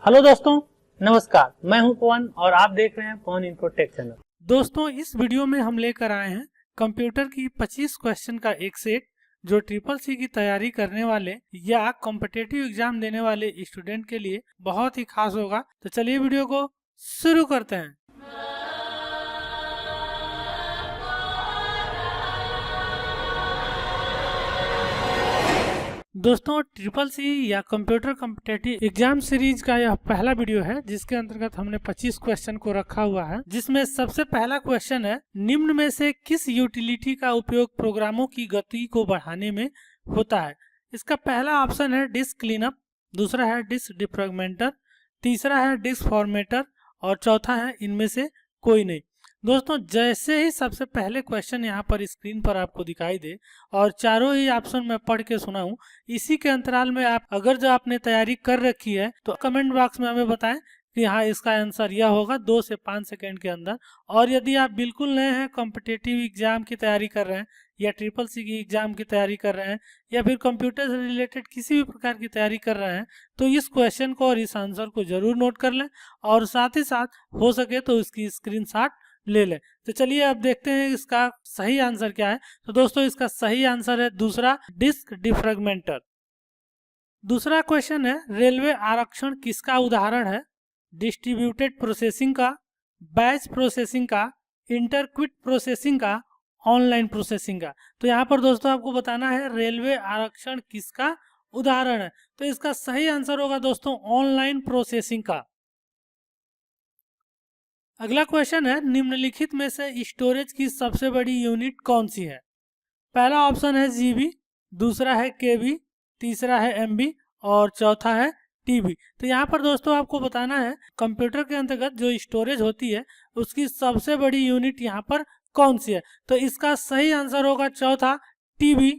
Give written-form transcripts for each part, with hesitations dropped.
Hello दोस्तों, नमस्कार। मैं हूं पवन और आप देख रहे हैं पवन इन्फो टेक चैनल। दोस्तों, इस वीडियो में हम लेकर आए हैं कंप्यूटर की 25 क्वेश्चन का एक सेट जो ट्रिपल सी की तैयारी करने वाले या कॉम्पिटिटिव एग्जाम देने वाले स्टूडेंट के लिए बहुत ही खास होगा। तो चलिए वीडियो को शुरू करते हैं। दोस्तों, ट्रिपल सी या कंप्यूटर कॉम्पिटिटिव एग्जाम सीरीज का यह पहला वीडियो है जिसके अंतर्गत हमने 25 क्वेश्चन को रखा हुआ है, जिसमें सबसे पहला क्वेश्चन है, निम्न में से किस यूटिलिटी का उपयोग प्रोग्रामों की गति को बढ़ाने में होता है। इसका पहला ऑप्शन है डिस्क क्लीनअप, दूसरा है डिस्क डिफ्रैगमेंटर, तीसरा है डिस्क फॉर्मेटर और चौथा है इनमें से कोई नहीं। दोस्तों, जैसे ही सबसे पहले क्वेश्चन यहाँ पर स्क्रीन पर आपको दिखाई दे और चारों ही ऑप्शन मैं पढ़ के सुनाऊं, इसी के अंतराल में आप अगर जो आपने तैयारी कर रखी है तो कमेंट बॉक्स में हमें बताएं कि हाँ, इसका आंसर यह होगा 2 से 5 सेकंड के अंदर। और यदि आप बिल्कुल नए हैं, कॉम्पिटिटिव एग्जाम की तैयारी कर रहे हैं या ट्रिपल सी की एग्जाम की तैयारी कर रहे हैं या फिर कंप्यूटर से रिलेटेड किसी भी प्रकार की तैयारी कर रहे हैं, तो इस क्वेश्चन को और इस आंसर को जरूर नोट कर लें और साथ ही साथ हो सके तो इसकी स्क्रीनशॉट ले लें। तो चलिए अब देखते हैं इसका सही आंसर क्या है। तो दोस्तों, इसका सही आंसर है दूसरा, डिस्क डिफ्रैगमेंटर। दूसरा क्वेश्चन है, रेलवे आरक्षण किसका उदाहरण है। डिस्ट्रीब्यूटेड प्रोसेसिंग का, बैच प्रोसेसिंग का, इंटरक्विट प्रोसेसिंग का, ऑनलाइन प्रोसेसिंग का। तो यहाँ पर दोस्तों आपको बताना है रेलवे आरक्षण किसका उदाहरण है। तो इसका सही आंसर होगा दोस्तों ऑनलाइन प्रोसेसिंग का। अगला क्वेश्चन है, निम्नलिखित में से स्टोरेज की सबसे बड़ी यूनिट कौन सी है। पहला ऑप्शन है जीबी, दूसरा है केबी, तीसरा है एमबी और चौथा है टीबी। तो यहाँ पर दोस्तों आपको बताना है कंप्यूटर के अंतर्गत जो स्टोरेज होती है उसकी सबसे बड़ी यूनिट यहाँ पर कौन सी है। तो इसका सही आंसर होगा चौथा, टीबी।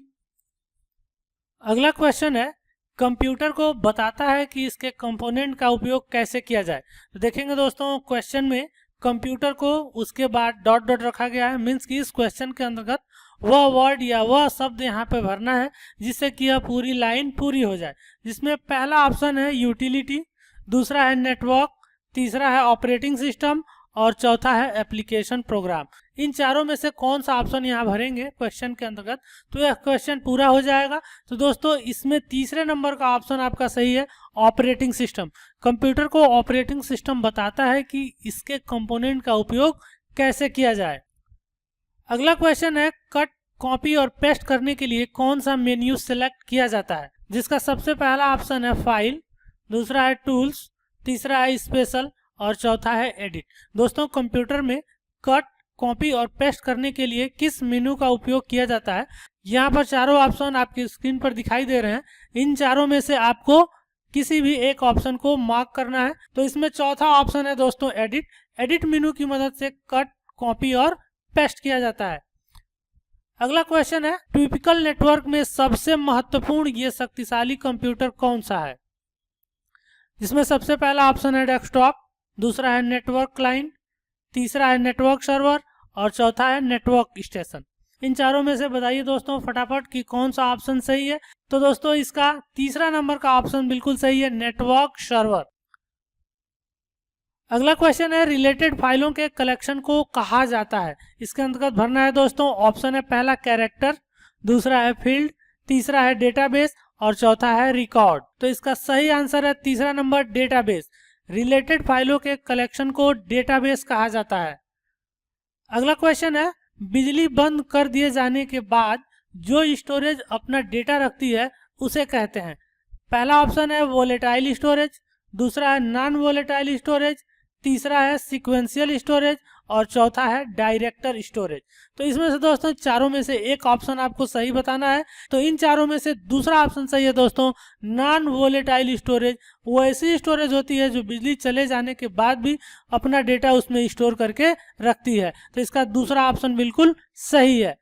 अगला क्वेश्चन है, कंप्यूटर को बताता है कि इसके कंपोनेंट का उपयोग कैसे किया जाए। तो देखेंगे दोस्तों, क्वेश्चन में कंप्यूटर को उसके बाद डॉट डॉट रखा गया है, मीन्स कि इस क्वेश्चन के अंतर्गत वह वर्ड या वह शब्द यहाँ पे भरना है जिससे कि यह पूरी लाइन पूरी हो जाए। जिसमें पहला ऑप्शन है यूटिलिटी, दूसरा है नेटवर्क, तीसरा है ऑपरेटिंग सिस्टम और चौथा है एप्लीकेशन प्रोग्राम। इन चारों में से कौन सा ऑप्शन यहाँ भरेंगे क्वेश्चन के अंतर्गत तो यह क्वेश्चन पूरा हो जाएगा। तो दोस्तों, इसमें तीसरे नंबर का ऑप्शन आपका सही है, ऑपरेटिंग सिस्टम। कंप्यूटर को ऑपरेटिंग सिस्टम बताता है कि इसके कंपोनेंट का उपयोग कैसे किया जाए। अगला क्वेश्चन है, कट, कॉपी और पेस्ट करने के लिए कौन सा मेन्यू सिलेक्ट किया जाता है। जिसका सबसे पहला ऑप्शन है फाइल, दूसरा है टूल्स, तीसरा है स्पेशल और चौथा है एडिट। दोस्तों, कंप्यूटर में कट, कॉपी और पेस्ट करने के लिए किस मेनू का उपयोग किया जाता है। यहाँ पर चारों ऑप्शन आपकी स्क्रीन पर दिखाई दे रहे हैं। इन चारों में से आपको किसी भी एक ऑप्शन को मार्क करना है। तो इसमें चौथा ऑप्शन है दोस्तों एडिट। एडिट मेनू की मदद से कट, कॉपी और पेस्ट किया जाता है। अगला क्वेश्चन है, टिपिकल नेटवर्क में सबसे महत्वपूर्ण ये शक्तिशाली कंप्यूटर कौन सा है। जिसमें सबसे पहला ऑप्शन है डेस्कटॉप, दूसरा है नेटवर्क क्लाइंट, तीसरा है नेटवर्क सर्वर और चौथा है नेटवर्क स्टेशन। इन चारों में से बताइए दोस्तों फटाफट कि कौन सा ऑप्शन सही है। तो दोस्तों, इसका तीसरा नंबर का ऑप्शन बिल्कुल सही है, नेटवर्क सर्वर। अगला क्वेश्चन है, रिलेटेड फाइलों के कलेक्शन को कहा जाता है। इसके अंतर्गत भरना है दोस्तों, ऑप्शन है पहला कैरेक्टर, दूसरा है फील्ड, तीसरा है डेटाबेस और चौथा है रिकॉर्ड। तो इसका सही आंसर है तीसरा नंबर, डेटाबेस। रिलेटेड फाइलों के कलेक्शन को डेटाबेस कहा जाता है। अगला क्वेश्चन है, बिजली बंद कर दिए जाने के बाद जो स्टोरेज अपना डेटा रखती है उसे कहते हैं। पहला ऑप्शन है वोलेटाइल स्टोरेज, दूसरा है नॉन वोलेटाइल स्टोरेज, तीसरा है सीक्वेंशियल स्टोरेज और चौथा है डायरेक्टर स्टोरेज। तो इसमें से दोस्तों चारों में से एक ऑप्शन आपको सही बताना है। तो इन चारों में से दूसरा ऑप्शन सही है दोस्तों, नॉन वोलेटाइल स्टोरेज। वो ऐसी स्टोरेज होती है जो बिजली चले जाने के बाद भी अपना डेटा उसमें स्टोर करके रखती है। तो इसका दूसरा ऑप्शन बिल्कुल सही है।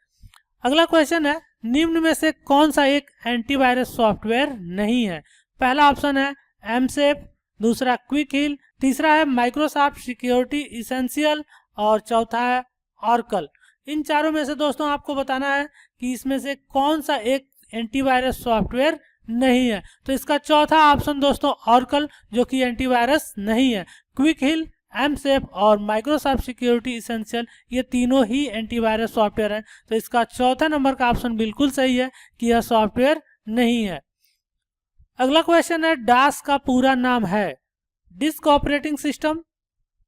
अगला क्वेश्चन है, निम्न में से कौन सा एक एंटीवायरस सॉफ्टवेयर नहीं है। पहला ऑप्शन है एमसेफ, दूसरा क्विक हिल, तीसरा है माइक्रोसॉफ्ट सिक्योरिटी इसेंशियल और चौथा है ऑर्कल। इन चारों में से दोस्तों आपको बताना है कि इसमें से कौन सा एक एंटीवायरस सॉफ्टवेयर नहीं है। तो इसका चौथा ऑप्शन दोस्तों ऑरेकल, जो कि एंटीवायरस नहीं है। क्विक हिल, एमसेफ और माइक्रोसॉफ्ट सिक्योरिटी इसेंशियल, ये तीनों ही एंटीवायरस सॉफ्टवेयर हैं। तो इसका चौथा नंबर का ऑप्शन बिल्कुल सही है कि यह सॉफ्टवेयर नहीं है। अगला क्वेश्चन है, डास का पूरा नाम है disk operating system,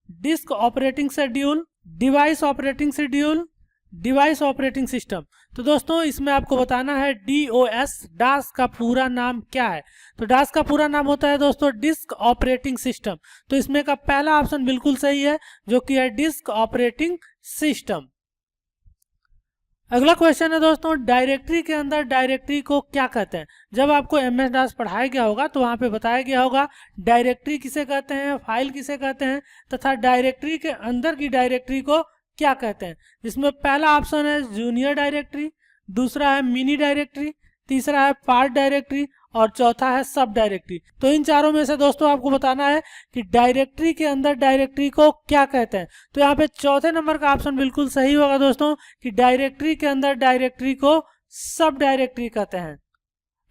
disk operating schedule, device operating schedule, device operating system. तो दोस्तों इसमें आपको बताना है DOS, डास का पूरा नाम क्या है। तो डास का पूरा नाम होता है दोस्तों डिस्क ऑपरेटिंग सिस्टम। तो इसमें का पहला ऑप्शन बिल्कुल सही है, जो कि है डिस्क ऑपरेटिंग सिस्टम। अगला क्वेश्चन है दोस्तों, डायरेक्टरी के अंदर डायरेक्टरी को क्या कहते हैं। जब आपको MS DOS पढ़ाया गया होगा तो वहां पे बताया गया होगा डायरेक्टरी किसे कहते हैं, फाइल किसे कहते हैं, तथा डायरेक्टरी के अंदर की डायरेक्टरी को क्या कहते हैं। जिसमें पहला ऑप्शन है जूनियर डायरेक्टरी, दूसरा है मिनी डायरेक्टरी, तीसरा है पार्ट डायरेक्टरी और चौथा है सब डायरेक्टरी। तो इन चारों में से दोस्तों आपको बताना है कि डायरेक्टरी के अंदर डायरेक्टरी को क्या कहते हैं। तो यहाँ पे चौथे नंबर का ऑप्शन बिल्कुल सही होगा दोस्तों कि डायरेक्टरी के अंदर डायरेक्टरी को सब डायरेक्टरी कहते हैं।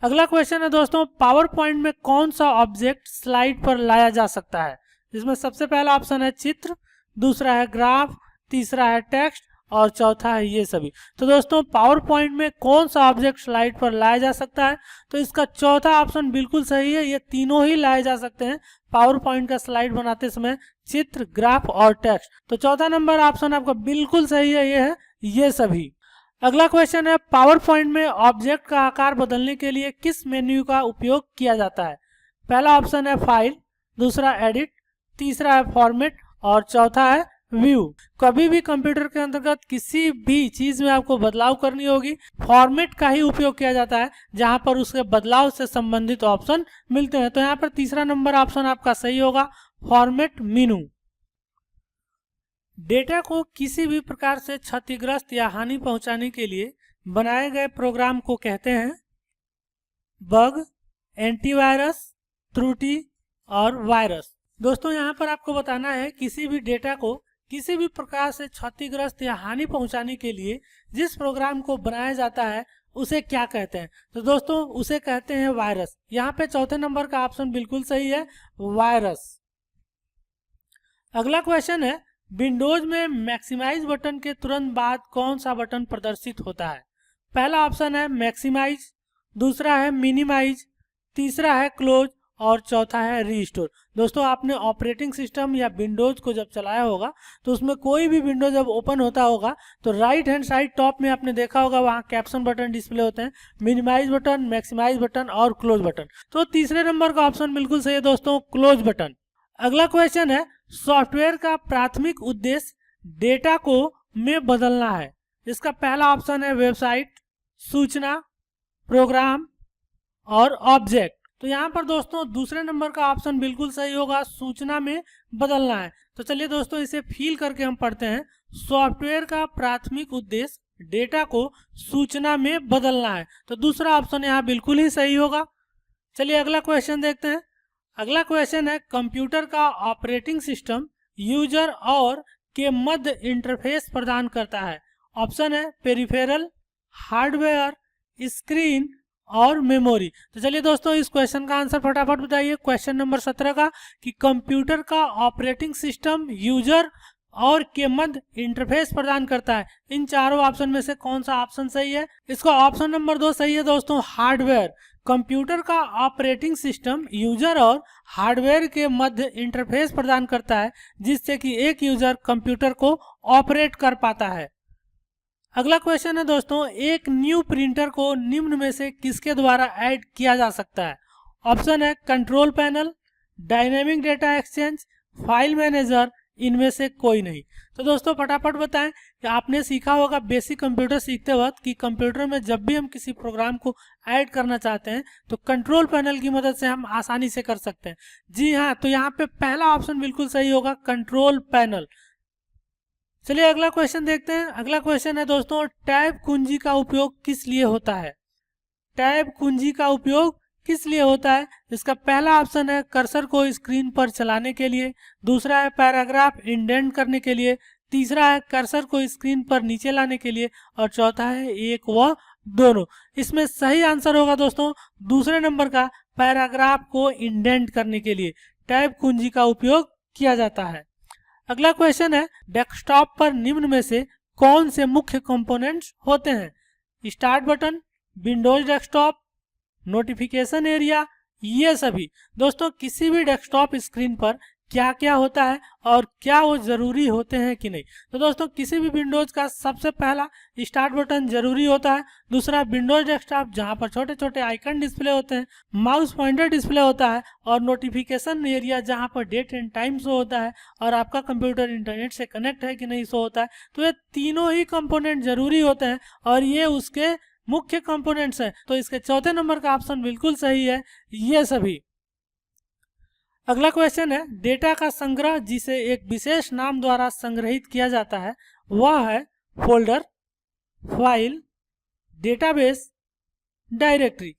अगला क्वेश्चन है दोस्तों, पावर पॉइंट में कौन सा ऑब्जेक्ट स्लाइड पर लाया जा सकता है। जिसमें सबसे पहला ऑप्शन है चित्र, दूसरा है ग्राफ, तीसरा है टेक्स्ट और चौथा है ये सभी। तो दोस्तों पावर पॉइंट में कौन सा ऑब्जेक्ट स्लाइड पर लाया जा सकता है। तो इसका चौथा ऑप्शन बिल्कुल सही है, ये तीनों ही लाए जा सकते हैं पावर पॉइंट का स्लाइड बनाते समय, चित्र, ग्राफ और टेक्स्ट। तो चौथा नंबर ऑप्शन आपका बिल्कुल सही है, ये है ये सभी। अगला क्वेश्चन है, पावर पॉइंट में ऑब्जेक्ट का आकार बदलने के लिए किस मेन्यू का उपयोग किया जाता है। पहला ऑप्शन है फाइल, दूसरा एडिट, तीसरा है फॉर्मेट और चौथा है व्यू। कभी भी कंप्यूटर के अंतर्गत किसी भी चीज में आपको बदलाव करनी होगी, फॉर्मेट का ही उपयोग किया जाता है, जहां पर उसके बदलाव से संबंधित ऑप्शन मिलते हैं। तो यहाँ पर तीसरा नंबर ऑप्शन आपका सही होगा, फॉर्मेट मेनू। डेटा को किसी भी प्रकार से क्षतिग्रस्त या हानि पहुंचाने के लिए बनाए गए प्रोग्राम को कहते हैं बग, एंटीवायरस, त्रुटि और वायरस। दोस्तों यहाँ पर आपको बताना है किसी भी डेटा को किसी भी प्रकार से क्षतिग्रस्त या हानि पहुंचाने के लिए जिस प्रोग्राम को बनाया जाता है उसे क्या कहते हैं। तो दोस्तों उसे कहते हैं वायरस। यहाँ पे चौथे नंबर का ऑप्शन बिल्कुल सही है, वायरस। अगला क्वेश्चन है, विंडोज में मैक्सिमाइज बटन के तुरंत बाद कौन सा बटन प्रदर्शित होता है। पहला ऑप्शन है मैक्सिमाइज, दूसरा है मिनिमाइज, तीसरा है क्लोज और चौथा है रीस्टोर। दोस्तों आपने ऑपरेटिंग सिस्टम या विंडोज को जब चलाया होगा तो उसमें कोई भी विंडो जब ओपन होता होगा तो राइट हैंड साइड टॉप में आपने देखा होगा वहाँ कैप्शन बटन डिस्प्ले होते हैं, मिनिमाइज बटन, मैक्सिमाइज बटन और क्लोज बटन। तो तीसरे नंबर का ऑप्शन बिल्कुल सही है दोस्तों, क्लोज बटन। अगला क्वेश्चन है, सॉफ्टवेयर का प्राथमिक उद्देश्य डेटा को में बदलना है। इसका पहला ऑप्शन है वेबसाइट, सूचना, प्रोग्राम और ऑब्जेक्ट। तो यहाँ पर दोस्तों दूसरे नंबर का ऑप्शन बिल्कुल सही होगा, सूचना में बदलना है। तो चलिए दोस्तों इसे फील करके हम पढ़ते हैं, सॉफ्टवेयर का प्राथमिक उद्देश्य डेटा को सूचना में बदलना है। तो दूसरा ऑप्शन यहाँ बिल्कुल ही सही होगा। चलिए अगला क्वेश्चन देखते हैं। अगला क्वेश्चन है, कंप्यूटर का ऑपरेटिंग सिस्टम यूजर और के मध्य इंटरफेस प्रदान करता है। ऑप्शन है पेरिफेरल, हार्डवेयर, स्क्रीन और मेमोरी। तो चलिए दोस्तों इस क्वेश्चन का आंसर फटाफट बताइए, क्वेश्चन नंबर 17 का, कि कंप्यूटर का ऑपरेटिंग सिस्टम यूजर और के मध्य इंटरफेस प्रदान करता है। इन चारों ऑप्शन में से कौन सा ऑप्शन सही है। इसका ऑप्शन नंबर 2 सही है दोस्तों, हार्डवेयर। कंप्यूटर का ऑपरेटिंग सिस्टम यूजर और हार्डवेयर के मध्य इंटरफेस प्रदान करता है, जिससे कि एक यूजर कंप्यूटर को ऑपरेट कर पाता है। अगला क्वेश्चन है दोस्तों, एक न्यू प्रिंटर को निम्न में से किसके द्वारा ऐड किया जा सकता है। ऑप्शन है control panel, dynamic data exchange, file manager, इनमें से कोई नहीं। तो दोस्तों फटाफट बताएं कि आपने सीखा होगा बेसिक कंप्यूटर सीखते वक्त कि कंप्यूटर में जब भी हम किसी प्रोग्राम को ऐड करना चाहते हैं तो कंट्रोल पैनल की मदद से हम आसानी से कर सकते हैं। जी हाँ, तो यहाँ पे पहला ऑप्शन बिल्कुल सही होगा, कंट्रोल पैनल। चलिए अगला क्वेश्चन देखते हैं। अगला क्वेश्चन है दोस्तों, टैब कुंजी का उपयोग किस लिए होता है। टैब कुंजी का उपयोग किस लिए होता है। इसका पहला ऑप्शन है कर्सर को स्क्रीन पर चलाने के लिए, दूसरा है पैराग्राफ इंडेंट करने के लिए, तीसरा है कर्सर को स्क्रीन पर नीचे लाने के लिए और चौथा है एक व दोनों। इसमें सही आंसर होगा दोस्तों दूसरे नंबर का, पैराग्राफ को इंडेंट करने के लिए टैब कुंजी का उपयोग किया जाता है। अगला क्वेश्चन है, डेस्कटॉप पर निम्न में से कौन से मुख्य कंपोनेंट्स होते हैं? Start button, Windows desktop, notification area, ये सभी। दोस्तों किसी भी डेस्कटॉप स्क्रीन पर क्या क्या होता है और क्या वो जरूरी होते हैं कि नहीं। तो दोस्तों किसी भी विंडोज का सबसे पहला स्टार्ट बटन जरूरी होता है, दूसरा विंडोज डेस्कटॉप जहां पर छोटे छोटे आइकन डिस्प्ले होते हैं, माउस पॉइंटर डिस्प्ले होता है, और नोटिफिकेशन एरिया जहां पर डेट एंड टाइम शो होता है और आपका कंप्यूटर इंटरनेट से कनेक्ट है कि नहीं शो होता है। तो ये तीनों ही कंपोनेंट जरूरी होते हैं और ये उसके मुख्य कंपोनेंट्स हैं। तो इसके चौथे नंबर का ऑप्शन बिल्कुल सही है, ये सभी। अगला क्वेश्चन है, डेटा का संग्रह जिसे एक विशेष नाम द्वारा संग्रहित किया जाता है वह है folder, file, database, directory.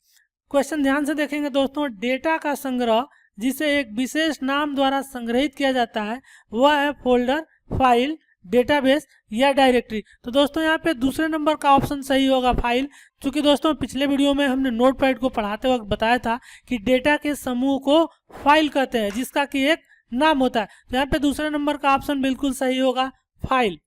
Question ध्यान से देखेंगे दोस्तों, डेटा का संग्रह जिसे एक विशेष नाम द्वारा संग्रहित किया जाता है वह है फोल्डर, फाइल, डेटाबेस या डायरेक्टरी। तो दोस्तों यहाँ पे दूसरे नंबर का ऑप्शन सही होगा, फाइल। क्योंकि दोस्तों पिछले वीडियो में हमने नोटपैड को पढ़ाते वक्त बताया था कि डेटा के समूह को फाइल कहते हैं जिसका कि एक नाम होता है। तो यहाँ पे दूसरे नंबर का ऑप्शन बिल्कुल सही होगा, फाइल।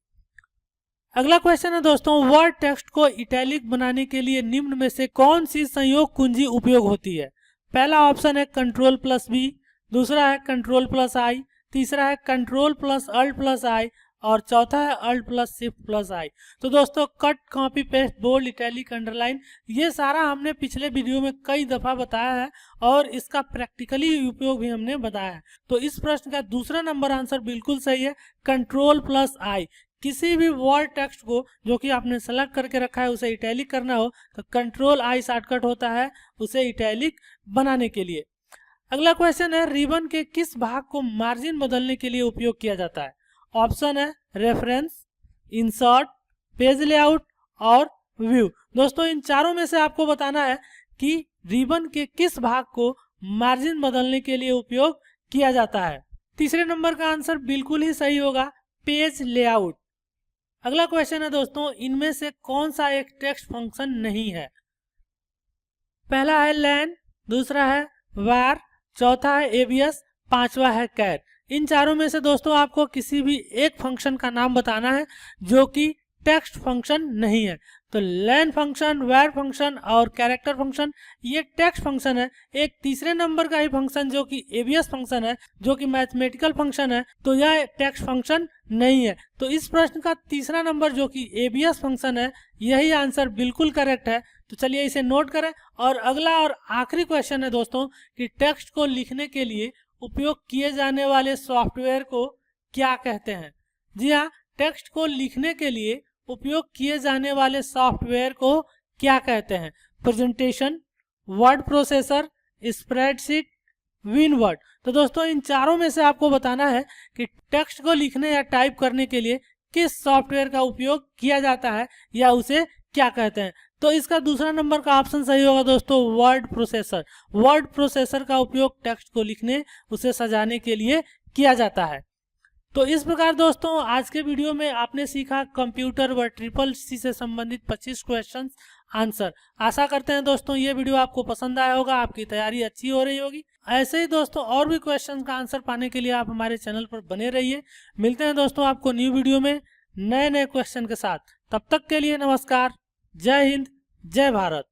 अगला क्वेश्चन है दोस्तों, वर्ड टेक्स्ट को इटैलिक बनाने के लिए निम्न में से कौन सी संयोग कुंजी उपयोग होती है? पहला ऑप्शन है Ctrl+V, दूसरा है Ctrl+I, तीसरा है Ctrl+Alt+I और चौथा है Alt+Shift+I। तो दोस्तों cut, copy, paste, bold, italic, underline, ये सारा हमने पिछले वीडियो में कई दफा बताया है और इसका प्रैक्टिकली उपयोग भी हमने बताया है। तो इस प्रश्न का दूसरा नंबर आंसर बिल्कुल सही है, Ctrl+I। किसी भी वर्ड टेक्स्ट को जो कि आपने सेलेक्ट करके रखा है उसे इटैलिक करना हो तो Ctrl+I शॉर्टकट होता है उसे इटैलिक बनाने के लिए। अगला क्वेश्चन है, रिबन के किस भाग को मार्जिन बदलने के लिए उपयोग किया जाता है? ऑप्शन है रेफरेंस, इंसर्ट, पेज लेआउट और व्यू। दोस्तों इन चारों में से आपको बताना है कि रिबन के किस भाग को मार्जिन बदलने के लिए उपयोग किया जाता है। तीसरे नंबर का आंसर बिल्कुल ही सही होगा, पेज लेआउट। अगला क्वेश्चन है दोस्तों, इनमें से कौन सा एक टेक्स्ट फंक्शन नहीं है? पहला है लैन, दूसरा है वार, चौथा है एबीएस, पांचवा है कैर। इन चारों में से दोस्तों आपको किसी भी एक फंक्शन का नाम बताना है जो कि टेक्स्ट फंक्शन नहीं है। तो लैन फंक्शन, वार फंक्शन और कैरेक्टर फंक्शन ये टेक्स्ट फंक्शन है। एक तीसरे नंबर का ही फंक्शन जो कि एबीएस फंक्शन है जो कि मैथमेटिकल फंक्शन है, तो यह टेक्स्ट फंक्शन नहीं है। तो इस प्रश्न का तीसरा नंबर जो कि एबीएस फंक्शन है यही आंसर बिल्कुल करेक्ट है। तो चलिए इसे नोट करें। और अगला और आखिरी क्वेश्चन है दोस्तों कि टेक्स्ट को लिखने के लिए उपयोग किए जाने वाले सॉफ्टवेयर को क्या कहते हैं? जी हाँ, टेक्स्ट को लिखने के लिए उपयोग किए जाने वाले सॉफ्टवेयर को क्या कहते हैं? Presentation, word processor, spreadsheet, windward. तो दोस्तों इन चारों में से आपको बताना है कि टेक्स्ट को लिखने या टाइप करने के लिए किस सॉफ्टवेयर का उपयोग किया जाता है या उसे क्या कहते हैं। तो इसका दूसरा नंबर का ऑप्शन सही होगा दोस्तों, वर्ड प्रोसेसर। वर्ड प्रोसेसर का उपयोग टेक्स्ट को लिखने, उसे सजाने के लिए किया जाता है। तो इस प्रकार दोस्तों आज के वीडियो में आपने सीखा कंप्यूटर व CCC से संबंधित 25 क्वेश्चंस आंसर। आशा करते हैं दोस्तों ये वीडियो आपको पसंद आया होगा, आपकी तैयारी अच्छी हो रही होगी। ऐसे ही दोस्तों और भी क्वेश्चंस का आंसर पाने के लिए आप हमारे चैनल पर बने रहिए। मिलते हैं दोस्तों आपको न्यू वीडियो में नए क्वेश्चन के साथ। तब तक के लिए नमस्कार, जय हिंद, जय भारत।